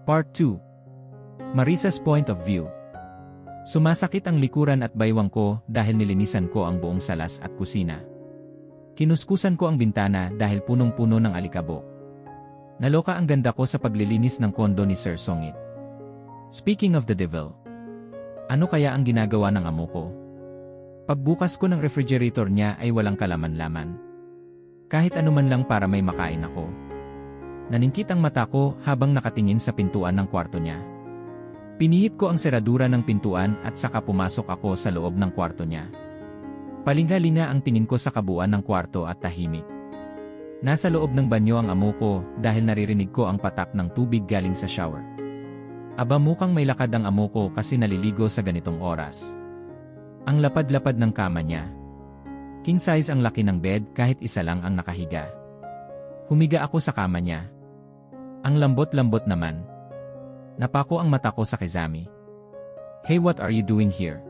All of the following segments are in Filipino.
Part 2. Marisa's Point of View. Sumasakit ang likuran at baywang ko dahil nilinisan ko ang buong salas at kusina. Kinuskusan ko ang bintana dahil punong-puno ng alikabok. Naloka ang ganda ko sa paglilinis ng kondo ni Sir Songit. Speaking of the devil, ano kaya ang ginagawa ng amo ko? Pagbukas ko ng refrigerator niya ay walang kalaman-laman. Kahit anuman lang para may makain ako. Naningkit ang mata ko habang nakatingin sa pintuan ng kwarto niya. Pinihit ko ang seradura ng pintuan at saka pumasok ako sa loob ng kwarto niya. Palingha-linga ang tingin ko sa kabuuan ng kwarto at tahimik. Nasa loob ng banyo ang amo ko dahil naririnig ko ang patak ng tubig galing sa shower. Aba mukhang may lakad ang amo ko kasi naliligo sa ganitong oras. Ang lapad-lapad ng kama niya. King size ang laki ng bed kahit isa lang ang nakahiga. Humiga ako sa kama niya. Ang lambot-lambot naman. Napako ang mata ko sa kizami. Hey, what are you doing here?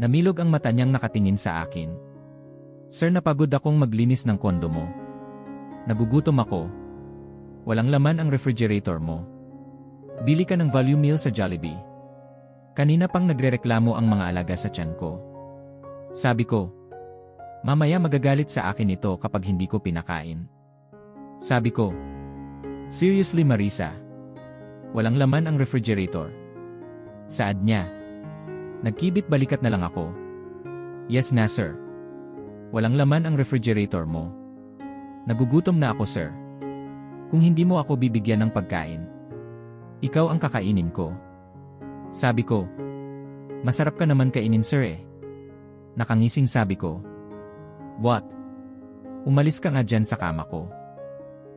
Namilog ang mata niyang nakatingin sa akin. Sir, napagod akong maglinis ng kondo mo. Nagugutom ako. Walang laman ang refrigerator mo. Bili ka ng value meal sa Jollibee. Kanina pang nagrereklamo ang mga alaga sa tiyan ko. Sabi ko, mamaya magagalit sa akin ito kapag hindi ko pinakain. Sabi ko, seriously Marisa? Walang laman ang refrigerator. Saad niya. Nagkibit balikat na lang ako. Yes na sir. Walang laman ang refrigerator mo. Nagugutom na ako sir. Kung hindi mo ako bibigyan ng pagkain, ikaw ang kakainin ko. Sabi ko, masarap ka naman kainin sir eh. Nakangising sabi ko. What? Umalis ka nga dyan sa kama ko.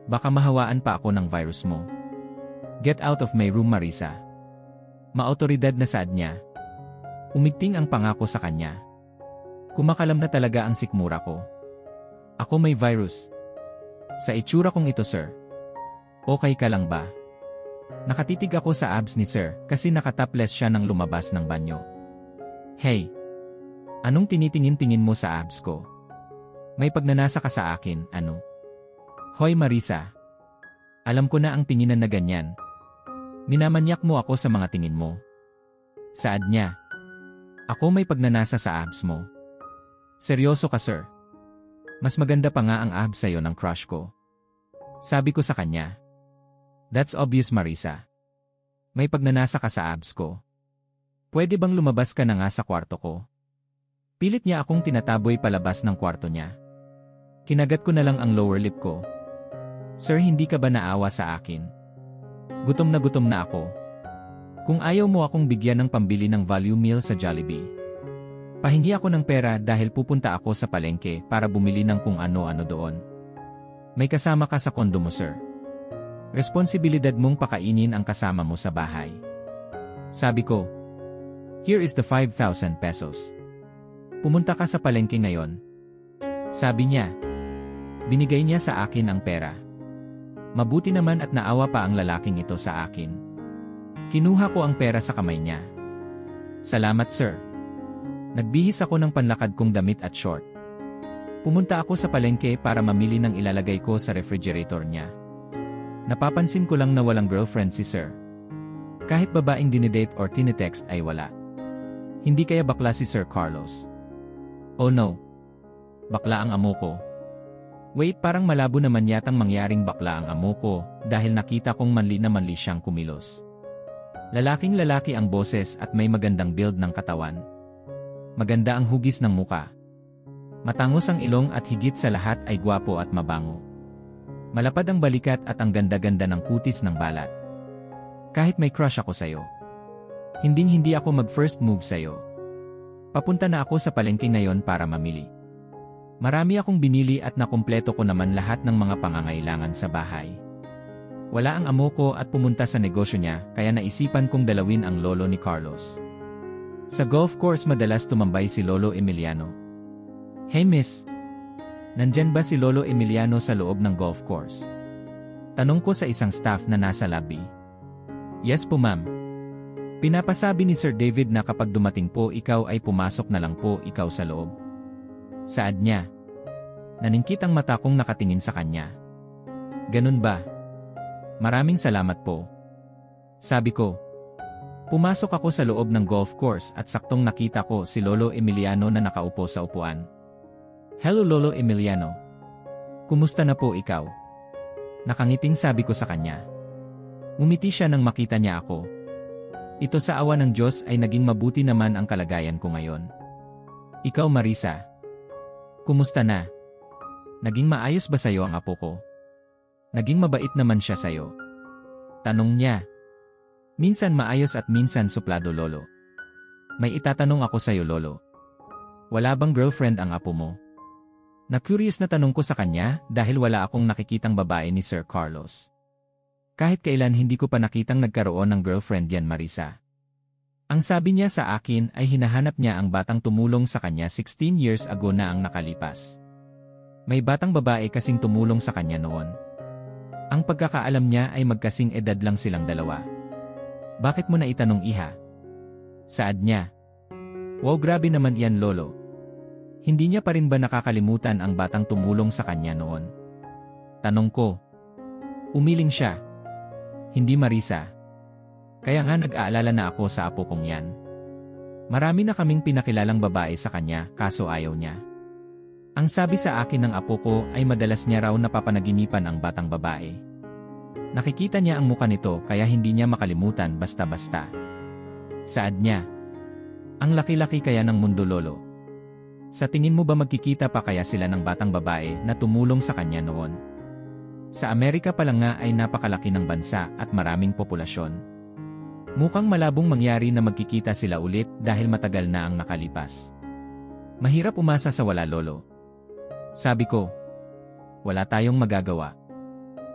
Baka mahawaan pa ako ng virus mo. Get out of my room Marisa. Maautoridad na saad niya. Umigting ang pangako sa kanya. Kumakalam na talaga ang sikmura ko. Ako may virus. Sa itsura kong ito sir. Okay ka lang ba? Nakatitig ako sa abs ni sir kasi nakatopless siya nang lumabas ng banyo. Hey! Anong tinitingin-tingin mo sa abs ko? May pagnanasa ka sa akin, ano? Hoy Marisa. Alam ko na ang tinginan na ganyan. Minamanyak mo ako sa mga tingin mo. Saad niya. Ako may pagnanasa sa abs mo. Seryoso ka sir? Mas maganda pa nga ang abs sa'yo ng crush ko. Sabi ko sa kanya. That's obvious Marisa. May pagnanasa ka sa abs ko. Pwede bang lumabas ka na nga sa kwarto ko? Pilit niya akong tinataboy palabas ng kwarto niya. Kinagat ko na lang ang lower lip ko. Sir, hindi ka ba naawa sa akin? Gutom na ako. Kung ayaw mo akong bigyan ng pambili ng value meal sa Jollibee, pahingi ako ng pera dahil pupunta ako sa palengke para bumili ng kung ano-ano doon. May kasama ka sa kondo mo, sir. Responsibilidad mong pakainin ang kasama mo sa bahay. Sabi ko, here is the 5,000 pesos. Pumunta ka sa palengke ngayon. Sabi niya, binigay niya sa akin ang pera. Mabuti naman at naawa pa ang lalaking ito sa akin. Kinuha ko ang pera sa kamay niya. Salamat sir. Nagbihis ako ng panlakad kong damit at short. Pumunta ako sa palengke para mamili ng ilalagay ko sa refrigerator niya. Napapansin ko lang na walang girlfriend si sir. Kahit babaeng dinidate or tinetext ay wala. Hindi kaya bakla si Sir Carlos? Oh no. Bakla ang amo ko. Wait, parang malabo naman yatang mangyaring bakla ang amo ko dahil nakita kong manli na manli siyang kumilos. Lalaking-lalaki ang boses at may magandang build ng katawan. Maganda ang hugis ng muka. Matangos ang ilong at higit sa lahat ay gwapo at mabango. Malapad ang balikat at ang ganda-ganda ng kutis ng balat. Kahit may crush ako sa'yo. Hinding-hindi ako mag-first move sa'yo. Papunta na ako sa palengke ngayon para mamili. Marami akong binili at nakumpleto ko naman lahat ng mga pangangailangan sa bahay. Wala ang amo ko at pumunta sa negosyo niya kaya naisipan kong dalawin ang lolo ni Carlos. Sa golf course madalas tumambay si Lolo Emiliano. Hey miss! Nandyan ba si Lolo Emiliano sa loob ng golf course? Tanong ko sa isang staff na nasa lobby. Yes po ma'am. Pinapasabi ni Sir David na kapag dumating po ikaw ay pumasok na lang po ikaw sa loob. Saad niya. Naningkit ang mata kong nakatingin sa kanya. Ganun ba? Maraming salamat po. Sabi ko. Pumasok ako sa loob ng golf course at saktong nakita ko si Lolo Emiliano na nakaupo sa upuan. Hello Lolo Emiliano. Kumusta na po ikaw? Nakangiting sabi ko sa kanya. Ngumiti siya nang makita niya ako. Ito sa awa ng Diyos ay naging mabuti naman ang kalagayan ko ngayon. Ikaw Marisa. Kumusta na? Naging maayos ba sayo ang apo ko? Naging mabait naman siya sayo? Tanong niya. Minsan maayos at minsan suplado Lolo. May itatanong ako sayo Lolo. Wala bang girlfriend ang apo mo? Na-curious na tanong ko sa kanya dahil wala akong nakikitang babae ni Sir Carlos. Kahit kailan hindi ko pa nakitang nagkaroon ng girlfriend yan Marisa. Ang sabi niya sa akin ay hinahanap niya ang batang tumulong sa kanya 16 years ago na ang nakalipas. May batang babae kasing tumulong sa kanya noon. Ang pagkakaalam niya ay magkasing edad lang silang dalawa. Bakit mo na itanong iha? Saad niya. Wow grabe naman iyan Lolo. Hindi niya pa rin ba nakakalimutan ang batang tumulong sa kanya noon? Tanong ko. Umiling siya. Hindi Marisa. Kaya nga nag-aalala na ako sa apo kong yan. Marami na kaming pinakilalang babae sa kanya kaso ayaw niya. Ang sabi sa akin ng apo ko ay madalas niya raw napapanaginipan ang batang babae. Nakikita niya ang muka nito kaya hindi niya makalimutan basta-basta. Saad niya. Ang laki-laki kaya ng mundo Lolo. Sa tingin mo ba magkikita pa kaya sila ng batang babae na tumulong sa kanya noon? Sa Amerika pa lang nga ay napakalaki ng bansa at maraming populasyon. Mukhang malabong mangyari na magkikita sila ulit dahil matagal na ang nakalipas. Mahirap umasa sa wala Lolo. Sabi ko. Wala tayong magagawa.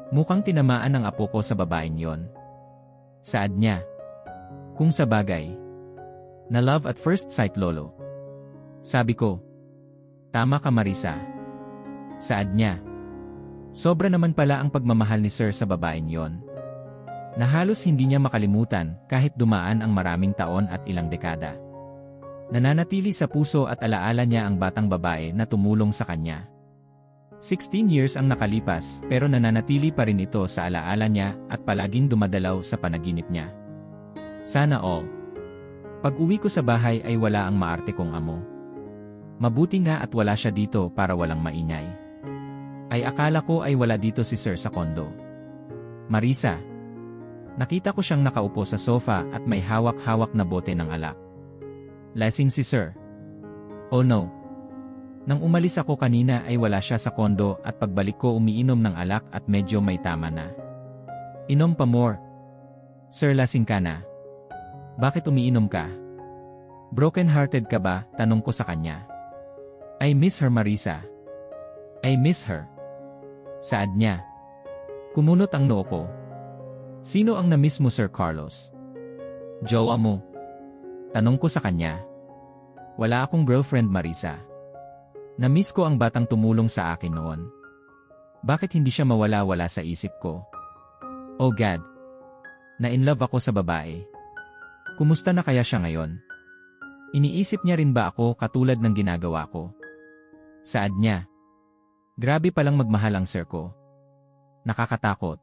Mukhang tinamaan ang apo ko sa babaeng yon. Saad niya. Kung sa bagay. Na love at first sight Lolo. Sabi ko. Tama ka Marisa. Saad niya. Sobra naman pala ang pagmamahal ni Sir sa babaeng yon. Na halos hindi niya makalimutan kahit dumaan ang maraming taon at ilang dekada. Nananatili sa puso at alaala niya ang batang babae na tumulong sa kanya. 16 years ang nakalipas pero nananatili pa rin ito sa alaala niya at palaging dumadalaw sa panaginip niya. Sana all. Pag-uwi ko sa bahay ay wala ang maarte kong amo. Mabuti nga at wala siya dito para walang maingay. Ay akala ko ay wala dito si Sir sa kondo. Marisa. Nakita ko siyang nakaupo sa sofa at may hawak-hawak na bote ng alak. Lasing si Sir. Oh no. Nang umalis ako kanina ay wala siya sa kondo at pagbalik ko umiinom ng alak at medyo may tama na. Inom pa more. Sir lasing ka na. Bakit umiinom ka? Broken-hearted ka ba? Tanong ko sa kanya. I miss her Marisa. I miss her. Saad niya. Kumunot ang noo ko. Sino ang na-miss mo Sir Carlos? Jowa mo. Tanong ko sa kanya. Wala akong girlfriend Marisa. Na-miss ko ang batang tumulong sa akin noon. Bakit hindi siya mawala-wala sa isip ko? Oh God! Na-inlove ako sa babae. Kumusta na kaya siya ngayon? Iniisip niya rin ba ako katulad ng ginagawa ko? Saad niya. Grabe palang magmahal ang sir ko. Nakakatakot.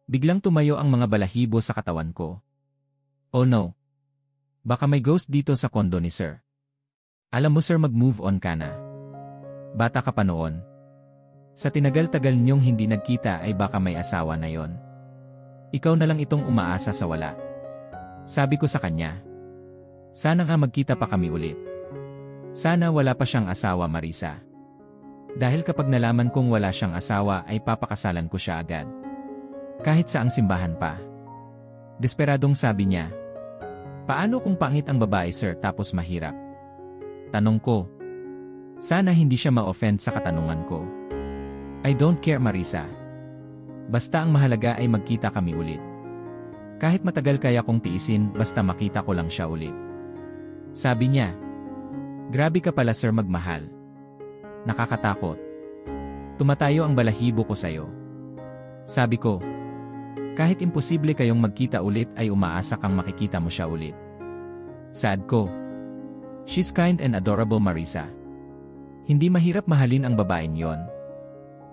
Biglang tumayo ang mga balahibo sa katawan ko. Oh no! Baka may ghost dito sa kondo ni sir. Alam mo sir mag-move on ka na. Bata ka pa noon. Sa tinagal-tagal niyong hindi nagkita ay baka may asawa na yon. Ikaw na lang itong umaasa sa wala. Sabi ko sa kanya. Sana nga magkita pa kami ulit. Sana wala pa siyang asawa Marisa. Dahil kapag nalaman kong wala siyang asawa ay papakasalan ko siya agad. Kahit saang simbahan pa. Desperadong sabi niya. Paano kung pangit ang babae sir tapos mahirap? Tanong ko. Sana hindi siya ma-offend sa katanungan ko. I don't care Marisa. Basta ang mahalaga ay magkita kami ulit. Kahit matagal kaya kong tiisin basta makita ko lang siya ulit. Sabi niya. Grabe ka pala sir magmahal. Nakakatakot. Tumatayo ang balahibo ko sa'yo. Sabi ko. Kahit imposible kayong magkita ulit ay umaasa kang makikita mo siya ulit. Saad ko. She's kind and adorable Marisa. Hindi mahirap mahalin ang babaeng yon.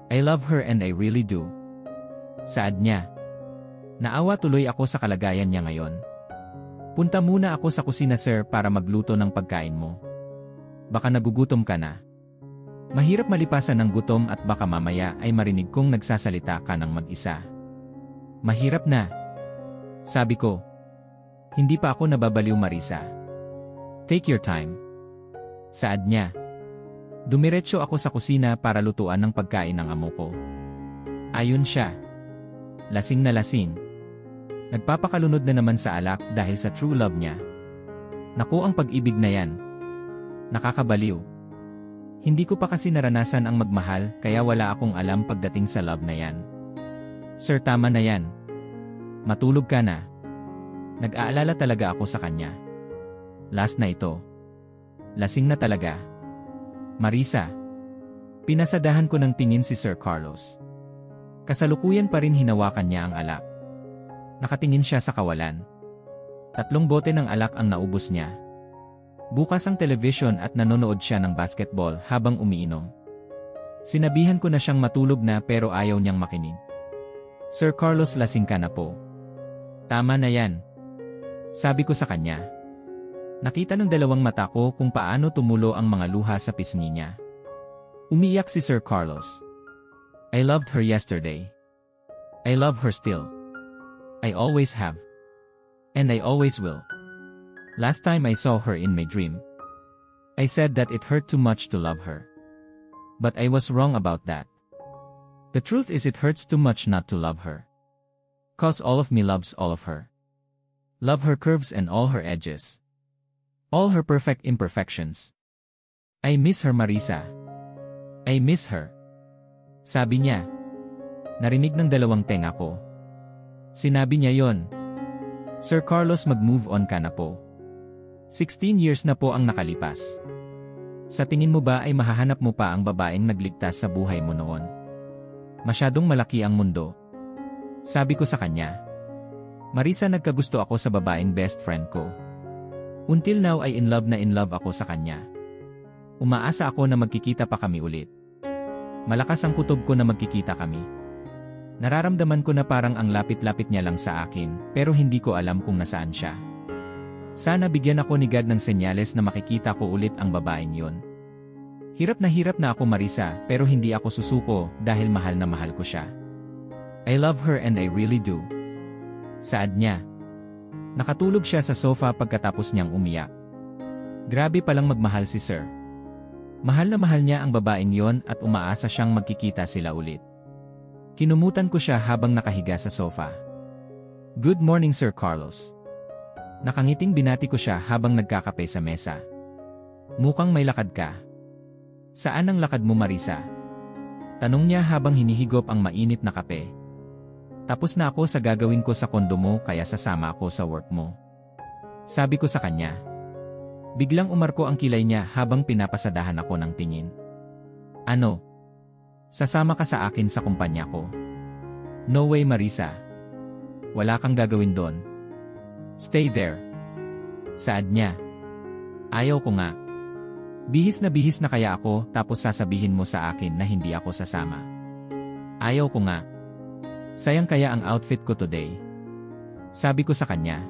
I love her and I really do. Saad niya. Naawa tuloy ako sa kalagayan niya ngayon. Punta muna ako sa kusina sir para magluto ng pagkain mo. Baka nagugutom ka na. Mahirap malipasan ng gutom at baka mamaya ay marinig kong nagsasalita ka ng mag-isa. Mahirap na. Sabi ko. Hindi pa ako nababaliw Marisa. Take your time. Saad niya. Dumiretso ako sa kusina para lutuan ng pagkain ng amo ko. Ayon siya. Lasing na lasing. Nagpapakalunod na naman sa alak dahil sa true love niya. Naku ang pag-ibig na yan. Nakakabaliw. Hindi ko pa kasi naranasan ang magmahal kaya wala akong alam pagdating sa love na yan. Sir tama na yan. Matulog ka na. Nag-aalala talaga ako sa kanya. Last na ito. Lasing na talaga. Marisa. Pinasadahan ko ng tingin si Sir Carlos. Kasalukuyan pa rin hinawakan niya ang alak. Nakatingin siya sa kawalan. 3 bote ng alak ang naubos niya. Bukas ang television at nanonood siya ng basketball habang umiinom. Sinabihan ko na siyang matulog na pero ayaw niyang makinig. Sir Carlos lasing ka na po. Tama na yan. Sabi ko sa kanya. Nakita ng 2 mata ko kung paano tumulo ang mga luha sa pisngi niya. Umiyak si Sir Carlos. I loved her yesterday. I love her still. I always have. And I always will. Last time I saw her in my dream, I said that it hurt too much to love her. But I was wrong about that. The truth is it hurts too much not to love her. 'Cause all of me loves all of her. Love her curves and all her edges. All her perfect imperfections. I miss her Marisa. I miss her. Sabi niya. Narinig ng 2 tenga ko. Sinabi niya yon. Sir Carlos mag-move on ka na po. 16 years na po ang nakalipas. Sa tingin mo ba ay mahahanap mo pa ang babaeng nagligtas sa buhay mo noon? Masyadong malaki ang mundo. Sabi ko sa kanya. Marisa nagkagusto ako sa babaeng best friend ko. Until now ay in love ako sa kanya. Umaasa ako na magkikita pa kami ulit. Malakas ang kutob ko na magkikita kami. Nararamdaman ko na parang ang lapit-lapit niya lang sa akin pero hindi ko alam kung nasaan siya. Sana bigyan ako ni God ng senyales na makikita ko ulit ang babaeng yon. Hirap na ako Marisa pero hindi ako susuko dahil mahal na mahal ko siya. I love her and I really do. Saad niya. Nakatulog siya sa sofa pagkatapos niyang umiyak. Grabe palang magmahal si Sir. Mahal na mahal niya ang babaeng yon at umaasa siyang magkikita sila ulit. Kinumutan ko siya habang nakahiga sa sofa. Good morning Sir Carlos. Nakangiting binati ko siya habang nagkakape sa mesa. Mukhang may lakad ka. Saan ang lakad mo Marisa? Tanong niya habang hinihigop ang mainit na kape. Tapos na ako sa gagawin ko sa kondo mo kaya sasama ako sa work mo. Sabi ko sa kanya. Biglang umarko ang kilay niya habang pinapasadahan ako ng tingin. Ano? Sasama ka sa akin sa kumpanya ko? No way Marisa. Wala kang gagawin doon. Stay there. Saad niya. Ayaw ko nga. Bihis na kaya ako tapos sasabihin mo sa akin na hindi ako sasama. Ayaw ko nga. Sayang kaya ang outfit ko today. Sabi ko sa kanya.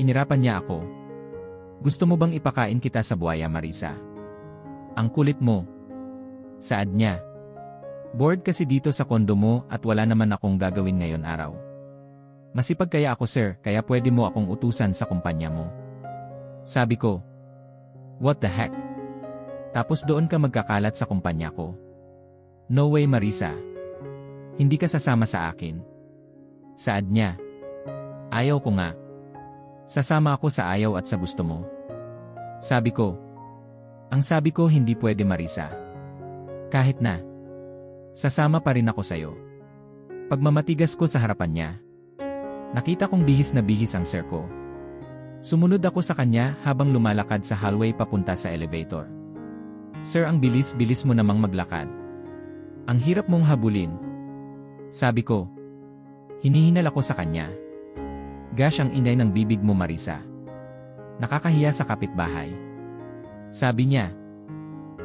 Inirapan niya ako. Gusto mo bang ipakain kita sa buwaya Marisa? Ang kulit mo. Saad niya. Bored kasi dito sa kondo mo at wala naman akong gagawin ngayon araw. Masipag kaya ako sir kaya pwede mo akong utusan sa kumpanya mo. Sabi ko. What the heck? Tapos doon ka magkakalat sa kumpanya ko. No way Marisa. Hindi ka sasama sa akin. Saad niya. Ayaw ko nga. Sasama ako sa ayaw at sa gusto mo. Sabi ko. Ang sabi ko hindi pwede Marisa. Kahit na. Sasama pa rin ako sa'yo. Pagmamatigas ko sa harapan niya. Nakita kong bihis na bihis ang sir ko. Sumunod ako sa kanya habang lumalakad sa hallway papunta sa elevator. Sir ang bilis-bilis mo namang maglakad. Ang hirap mong habulin. Sabi ko. Hinihinal ako sa kanya. Gosh ang inay ng bibig mo Marisa. Nakakahiya sa kapitbahay. Sabi niya.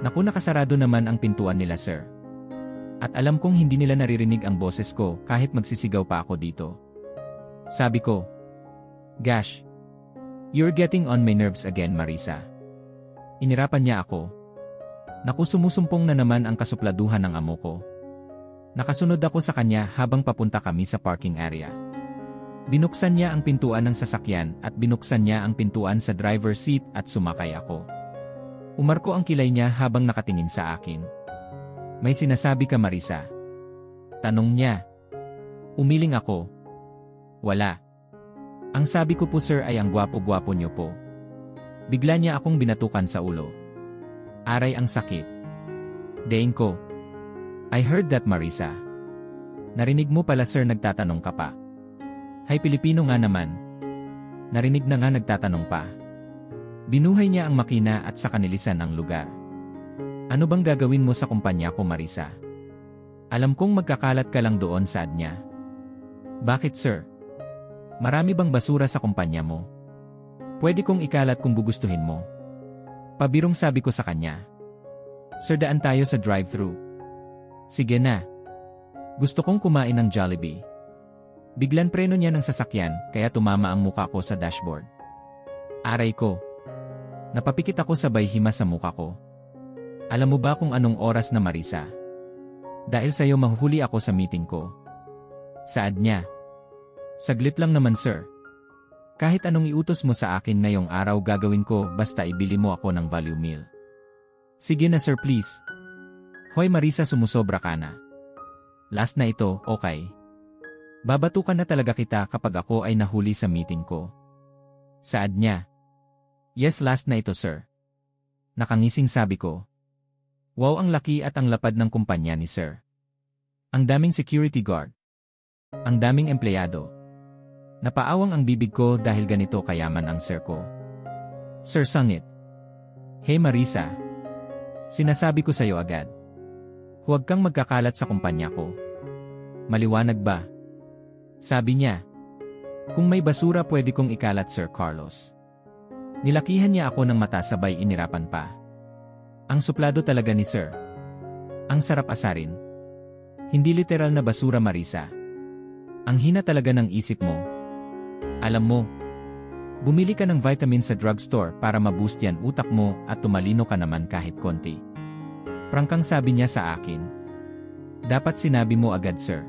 Naku nakasarado naman ang pintuan nila sir. At alam kong hindi nila naririnig ang boses ko kahit magsisigaw pa ako dito. Sabi ko. Gosh. You're getting on my nerves again, Marisa. Inirapan niya ako. Naku, sumusumpong na naman ang kasupladuhan ng amo ko. Nakasunod ako sa kanya habang papunta kami sa parking area. Binuksan niya ang pintuan ng sasakyan at binuksan niya ang pintuan sa driver's seat at sumakay ako. Umarko ang kilay niya habang nakatingin sa akin. May sinasabi ka, Marisa? Tanong niya. Umiling ako. Wala. Ang sabi ko po, sir, ay ang gwapo-gwapo niyo po. Bigla niya akong binatukan sa ulo. Aray, ang sakit. Dein ko. I heard that, Marisa. Narinig mo pala, sir, nagtatanong ka pa. Hay, Pilipino nga naman. Narinig na nga nagtatanong pa. Binuhay niya ang makina at sa kanilisan ang lugar. Ano bang gagawin mo sa kumpanya ko, Marisa? Alam kong magkakalat ka lang doon, saad niya. Bakit, sir? Marami bang basura sa kumpanya mo? Pwede kong ikalat kung gugustuhin mo. Pabirong sabi ko sa kanya. Sir, daan tayo sa drive-thru. Sige na. Gusto kong kumain ng Jollibee. Biglan preno niya ng sasakyan kaya tumama ang muka ko sa dashboard. Aray ko. Napapikit ako sabay hima sa muka ko. Alam mo ba kung anong oras na, Marisa? Dahil sa'yo mahuhuli ako sa meeting ko. Saad niya. Saglit lang naman, sir. Kahit anong iutos mo sa akin ngayong araw gagawin ko basta ibili mo ako ng value meal. Sige na, sir, please. Hoy, Marisa, sumusobra ka na. Last na ito, okay? Babatukan na talaga kita kapag ako ay nahuli sa meeting ko. Saad niya. Yes, last na ito, sir. Nakangising sabi ko. Wow, ang laki at ang lapad ng kumpanya ni sir. Ang daming security guard. Ang daming empleyado. Napaawang ang bibig ko dahil ganito kayaman ang sir ko. Sir, sangit. Hey, Marisa. Sinasabi ko sa'yo agad. Huwag kang magkakalat sa kumpanya ko. Maliwanag ba? Sabi niya. Kung may basura pwede kong ikalat, Sir Carlos. Nilakihan niya ako ng mata sabay inirapan pa. Ang suplado talaga ni sir. Ang sarap asarin. Hindi literal na basura, Marisa. Ang hina talaga ng isip mo. Alam mo, bumili ka ng vitamin sa drugstore para ma-boost yan utak mo at tumalino ka naman kahit konti. Prangkang sabi niya sa akin. Dapat sinabi mo agad, sir.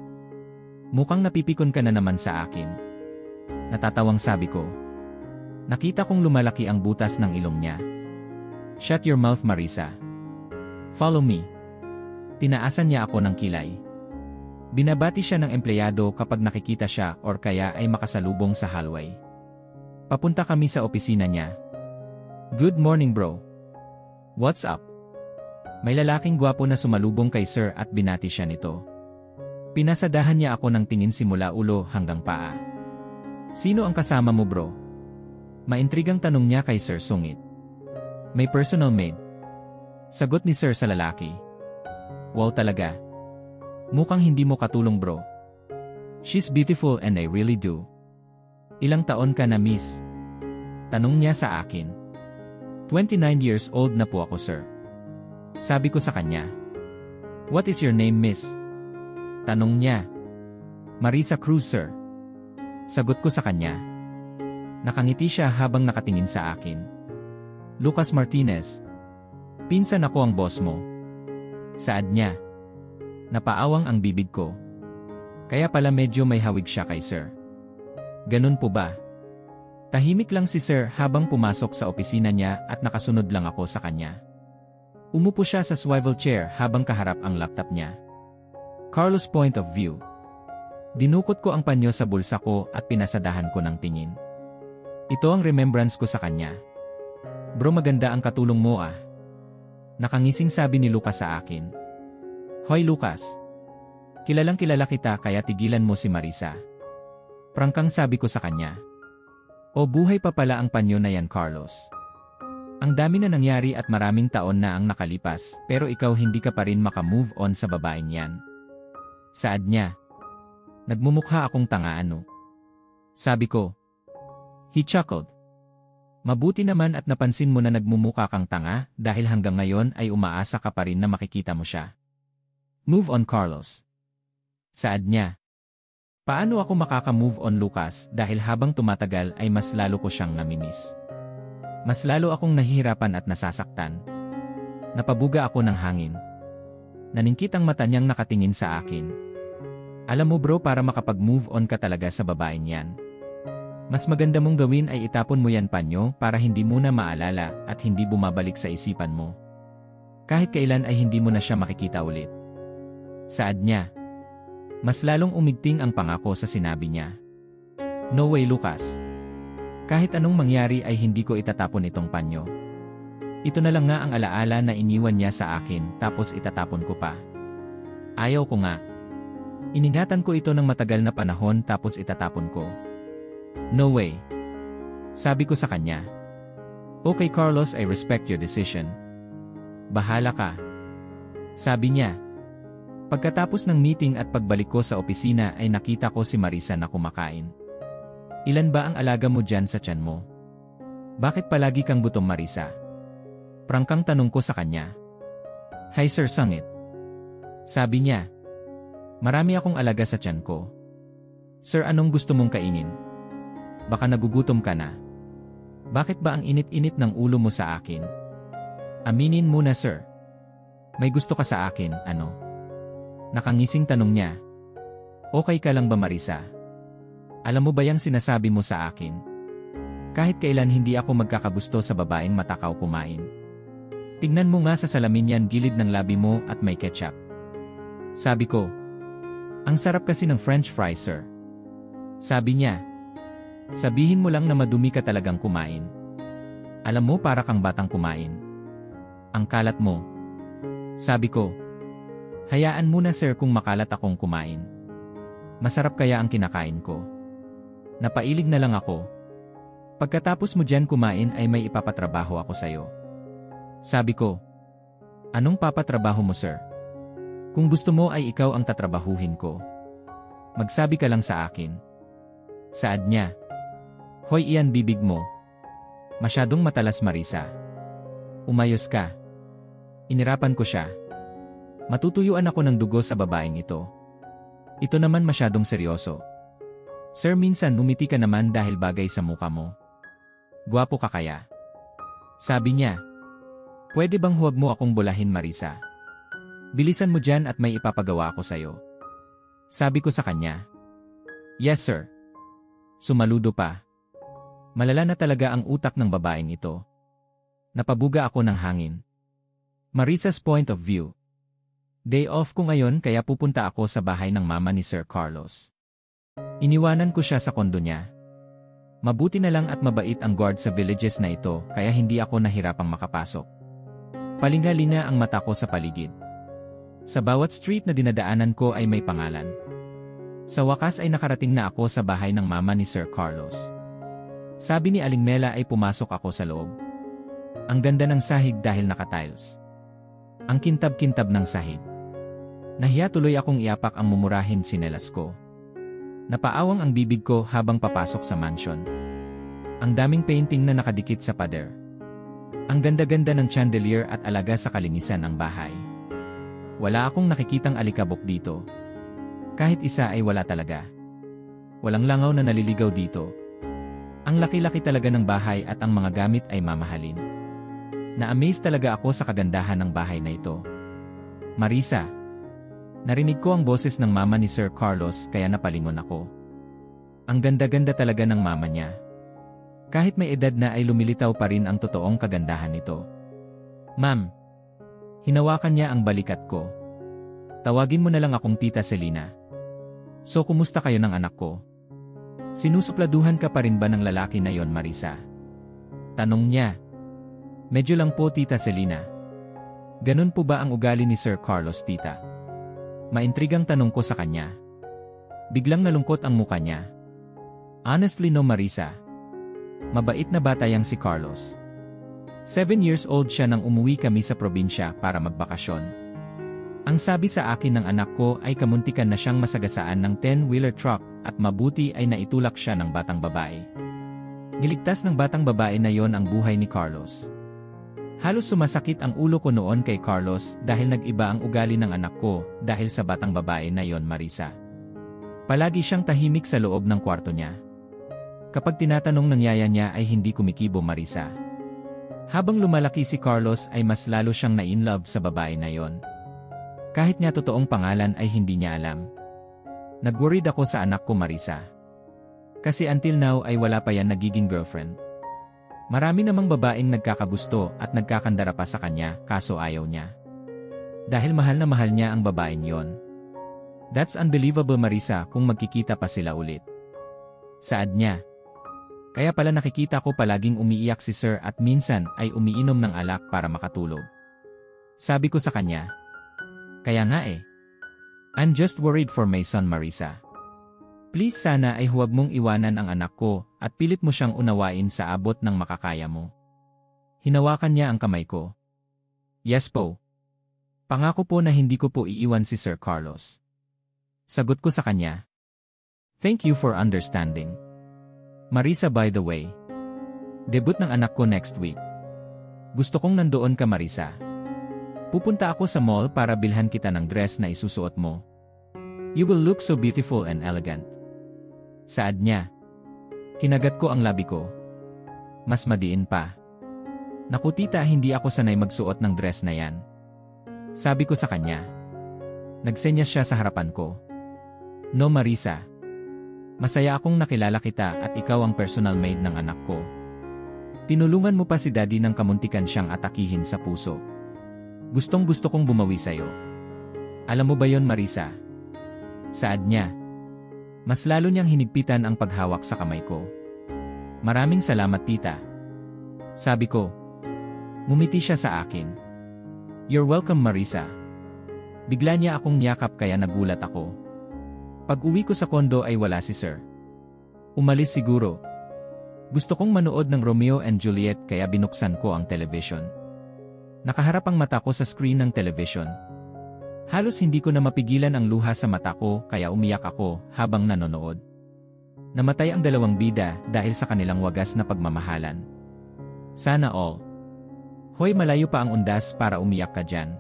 Mukhang napipikon ka na naman sa akin. Natatawang sabi ko. Nakita kong lumalaki ang butas ng ilong niya. Shut your mouth, Marisa. Follow me. Tinaasan niya ako ng kilay. Binabati siya ng empleyado kapag nakikita siya or kaya ay makasalubong sa hallway. Papunta kami sa opisina niya. Good morning, bro. What's up? May lalaking gwapo na sumalubong kay sir at binati siya nito. Pinasadahan niya ako ng tingin simula ulo hanggang paa. Sino ang kasama mo, bro? Maintrigang tanong niya kay Sir Sungit. May personal maid. Sagot ni sir sa lalaki. Wow, talaga. Mukhang hindi mo katulong, bro. She's beautiful and I really do. Ilang taon ka na, miss? Tanong niya sa akin. 29 years old na po ako, sir. Sabi ko sa kanya. What is your name, miss? Tanong niya. Marisa Cruz, sir. Sagot ko sa kanya. Nakangiti siya habang nakatingin sa akin. Lucas Martinez. Pinsan ako ang boss mo. Saad niya. Napaawang ang bibig ko. Kaya pala medyo may hawig siya kay sir. Ganun po ba? Tahimik lang si sir habang pumasok sa opisina niya at nakasunod lang ako sa kanya. Umupo siya sa swivel chair habang kaharap ang laptop niya. Carlos point of view. Dinukot ko ang panyo sa bulsa ko at pinasadahan ko ng tingin. Ito ang remembrance ko sa kanya. Bro, maganda ang katulong mo ah. Nakangising sabi ni Lucas sa akin. Hoy Lucas. Kilalang kilala kita kaya tigilan mo si Marisa. Prangkang sabi ko sa kanya. O buhay pa pala ang panyo na yan, Carlos. Ang dami na nangyari at maraming taon na ang nakalipas pero ikaw hindi ka pa rin makamove on sa babaeng yan. Saad niya. Nagmumukha akong tanga ano. Sabi ko. He chuckled. Mabuti naman at napansin mo na nagmumukha kang tanga dahil hanggang ngayon ay umaasa ka pa rin na makikita mo siya. Move on, Carlos. Saad niya. Paano ako makaka-move on, Lucas, dahil habang tumatagal ay mas lalo ko siyang namimiss. Mas lalo akong nahihirapan at nasasaktan. Napabuga ako ng hangin. Naningkit ang mata niyang nakatingin sa akin. Alam mo bro, para makapag-move on ka talaga sa babaeng yan, mas maganda mong gawin ay itapon mo yan panyo para hindi mo na maalala at hindi bumabalik sa isipan mo. Kahit kailan ay hindi mo na siya makikita ulit. Saad niya. Mas lalong umigting ang pangako sa sinabi niya. No way, Lucas. Kahit anong mangyari ay hindi ko itatapon itong panyo. Ito na lang nga ang alaala na iniwan niya sa akin tapos itatapon ko pa. Ayaw ko nga. Iningatan ko ito ng matagal na panahon tapos itatapon ko. No way. Sabi ko sa kanya. Okay Carlos, I respect your decision. Bahala ka. Sabi niya. Pagkatapos ng meeting at pagbalik ko sa opisina ay nakita ko si Marisa na kumakain. Ilan ba ang alaga mo dyan sa tiyan mo? Bakit palagi kang gutom, Marisa? Prangkang tanong ko sa kanya. Hi sir, sangit. Sabi niya. Marami akong alaga sa tiyan ko. Sir, anong gusto mong kainin? Baka nagugutom ka na. Bakit ba ang init-init ng ulo mo sa akin? Aminin mo na sir. May gusto ka sa akin, ano? Nakangising tanong niya. Okay ka lang ba, Marisa? Alam mo ba yung sinasabi mo sa akin? Kahit kailan hindi ako magkakagusto sa babaeng matakaw kumain. Tignan mo nga sa salamin yan, gilid ng labi mo at may ketchup. Sabi ko. Ang sarap kasi ng French fries, sir. Sabi niya. Sabihin mo lang na madumi ka talagang kumain. Alam mo, para kang batang kumain. Ang kalat mo. Sabi ko. Hayaan muna sir kung makalat akong kumain. Masarap kaya ang kinakain ko. Napailig na lang ako. Pagkatapos mo dyan kumain ay may ipapatrabaho ako sa'yo. Sabi ko. Anong papatrabaho mo sir? Kung gusto mo ay ikaw ang tatrabahuhin ko. Magsabi ka lang sa akin. Saad niya. Hoy, iyan bibig mo. Masyadong matalas, Marisa. Umayos ka. Inirapan ko siya. Matutuyuan ako ng dugo sa babaeng ito. Ito naman masyadong seryoso. Sir, minsan umiti ka naman dahil bagay sa muka mo. Gwapo ka kaya? Sabi niya. Pwede bang huwag mo akong bulahin, Marisa? Bilisan mo dyan at may ipapagawa ako sa'yo. Sabi ko sa kanya. Yes sir. Sumaludo pa. Malala na talaga ang utak ng babaeng ito. Napabuga ako ng hangin. Marisa's point of view. Day off ko ngayon kaya pupunta ako sa bahay ng mama ni Sir Carlos. Iniwanan ko siya sa kondo niya. Mabuti na lang at mabait ang guard sa villages na ito kaya hindi ako nahirapang makapasok. Palingalina ang mata ko sa paligid. Sa bawat street na dinadaanan ko ay may pangalan. Sa wakas ay nakarating na ako sa bahay ng mama ni Sir Carlos. Sabi ni Aling Mela ay pumasok ako sa loob. Ang ganda ng sahig dahil naka-tiles. Ang kintab-kintab ng sahig. Nahiya tuloy akong iapak ang mumurahin sinelas ko. Napaawang ang bibig ko habang papasok sa mansion. Ang daming painting na nakadikit sa pader. Ang ganda-ganda ng chandelier at alaga sa kalinisan ng bahay. Wala akong nakikitang alikabok dito. Kahit isa ay wala talaga. Walang langaw na naliligaw dito. Ang laki-laki talaga ng bahay at ang mga gamit ay mamahalin. Na-amaze talaga ako sa kagandahan ng bahay na ito. Marisa. Narinig ko ang boses ng mama ni Sir Carlos kaya napalingon ako. Ang ganda-ganda talaga ng mama niya. Kahit may edad na ay lumilitaw pa rin ang totoong kagandahan nito. Ma'am. Hinawakan niya ang balikat ko. Tawagin mo na lang akong Tita Selina. So kumusta kayo ng anak ko? Sinusupladuhan ka pa rin ba ng lalaki na yon, Marisa? Tanong niya. Medyo lang po, Tita Selina. Ganun po ba ang ugali ni Sir Carlos, tita? Maintrigang tanong ko sa kanya. Biglang nalungkot ang muka niya. Honestly no, Marisa. Mabait na bata yang si Carlos. 7 years old siya nang umuwi kami sa probinsya para magbakasyon. Ang sabi sa akin ng anak ko ay kamuntikan na siyang masagasaan ng 10-wheeler truck at mabuti ay naitulak siya ng batang babae. Niligtas ng batang babae na yon ang buhay ni Carlos. Halos sumasakit ang ulo ko noon kay Carlos dahil nag-iba ang ugali ng anak ko dahil sa batang babae na yon, Marisa. Palagi siyang tahimik sa loob ng kwarto niya. Kapag tinatanong ng yaya niya ay hindi kumikibo Marisa. Habang lumalaki si Carlos ay mas lalo siyang na-inlove sa babae na yon. Kahit niya totoong pangalan ay hindi niya alam. Nag-worried ako sa anak ko Marisa. Kasi until now ay wala pa yan nagiging girlfriend. Marami namang babaeng nagkakagusto at nagkakandara pa sa kanya kaso ayaw niya. Dahil mahal na mahal niya ang babaeng yon. That's unbelievable Marisa kung magkikita pa sila ulit. Saad niya. Kaya pala nakikita ko palaging umiiyak si Sir at minsan ay umiinom ng alak para makatulog. Sabi ko sa kanya. Kaya nga eh. I'm just worried for my son Marisa. Please sana ay huwag mong iwanan ang anak ko at pilit mo siyang unawain sa abot ng makakaya mo. Hinawakan niya ang kamay ko. Yes po. Pangako po na hindi ko po iiwan si Sir Carlos. Sagot ko sa kanya. Thank you for understanding. Marisa by the way. Debut ng anak ko next week. Gusto kong nandoon ka Marisa. Pupunta ako sa mall para bilhan kita ng dress na isusuot mo. You will look so beautiful and elegant. Saad niya. Kinagat ko ang labi ko. Mas madiin pa. Naku tita hindi ako sanay magsuot ng dress na yan. Sabi ko sa kanya. Nagsenyas siya sa harapan ko. No Marisa. Masaya akong nakilala kita at ikaw ang personal maid ng anak ko. Tinulungan mo pa si daddy nang kamuntikan siyang atakihin sa puso. Gustong gusto kong bumawi sa'yo. Alam mo ba yon Marisa? Saad niya. Mas lalo niyang hinigpitan ang paghawak sa kamay ko. Maraming salamat tita. Sabi ko. Ngumiti siya sa akin. You're welcome Marisa. Bigla niya akong niyakap kaya nagulat ako. Pag-uwi ko sa kondo ay wala si Sir. Umalis siguro. Gusto kong manood ng Romeo and Juliet kaya binuksan ko ang television. Nakaharap ang mata ko sa screen ng television. Halos hindi ko na mapigilan ang luha sa mata ko kaya umiyak ako habang nanonood. Namatay ang dalawang bida dahil sa kanilang wagas na pagmamahalan. Sana all. Hoy malayo pa ang undas para umiyak ka dyan.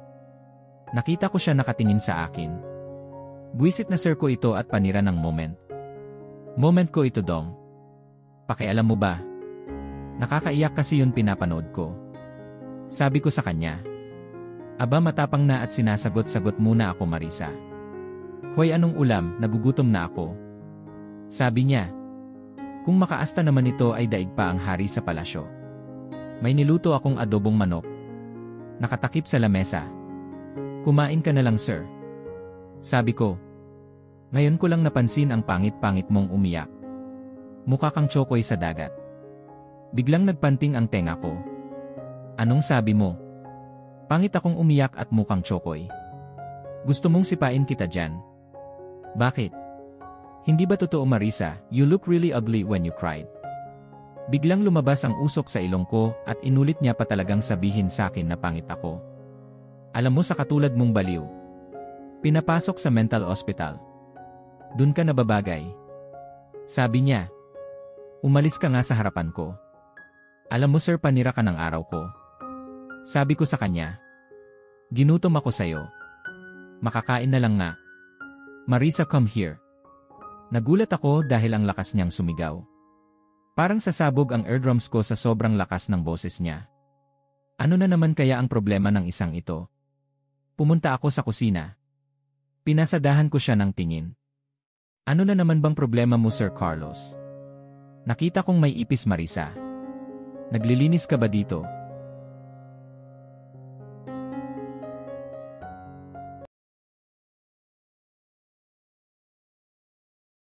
Nakita ko siya nakatingin sa akin. Buwisit na sir ko ito at panira ng moment. Moment ko ito dong. Pakialam mo ba? Nakakaiyak kasi yun pinapanood ko. Sabi ko sa kanya. Aba matapang na at sinasagot-sagot muna ako Marisa. Hoy anong ulam, nagugutom na ako. Sabi niya. Kung makaasta naman ito ay daig pa ang hari sa palasyo. May niluto akong adobong manok. Nakatakip sa lamesa. Kumain ka na lang sir. Sabi ko. Ngayon ko lang napansin ang pangit-pangit mong umiyak. Mukha kang tsokoy sa dagat. Biglang nagpanting ang tenga ko. Anong sabi mo? Pangit akong umiyak at mukhang tsokoy. Gusto mong sipain kita dyan? Bakit? Hindi ba totoo Marisa, you look really ugly when you cried? Biglang lumabas ang usok sa ilong ko at inulit niya pa talagang sabihin sa akin na pangit ako. Alam mo sa katulad mong baliw. Pinapasok sa mental hospital. Dun ka nababagay. Sabi niya. Umalis ka nga sa harapan ko. Alam mo sir panira ka ng araw ko. Sabi ko sa kanya. Ginutom ako sayo. Makakain na lang nga. Marisa come here. Nagulat ako dahil ang lakas niyang sumigaw. Parang sasabog ang eardrums ko sa sobrang lakas ng boses niya. Ano na naman kaya ang problema ng isang ito? Pumunta ako sa kusina. Pinasadahan ko siya ng tingin. Ano na naman bang problema mo Sir Carlos? Nakita kong may ipis Marisa. Naglilinis ka ba dito?